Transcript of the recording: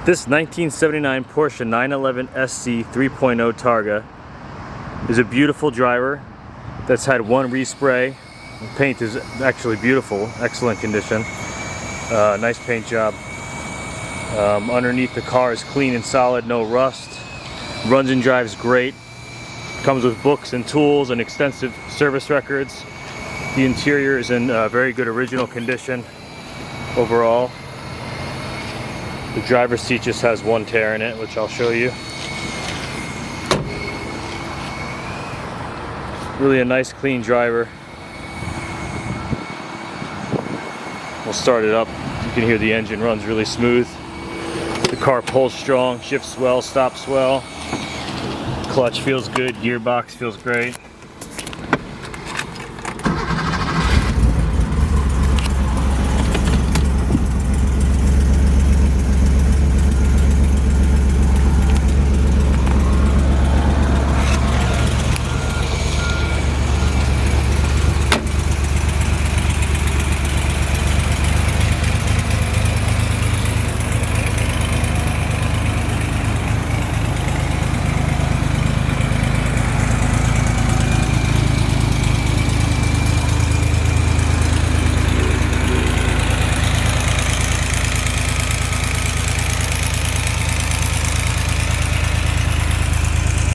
This 1979 Porsche 911 SC 3.0 Targa is a beautiful driver that's had one respray. The paint is actually beautiful, excellent condition. Nice paint job. Underneath the car is clean and solid, no rust. Runs and drives great. Comes with books and tools and extensive service records. The interior is in very good original condition overall. The driver's seat just has one tear in it, which I'll show you. Really a nice clean driver. We'll start it up. You can hear the engine runs really smooth. The car pulls strong, shifts well, stops well. Clutch feels good, gearbox feels great.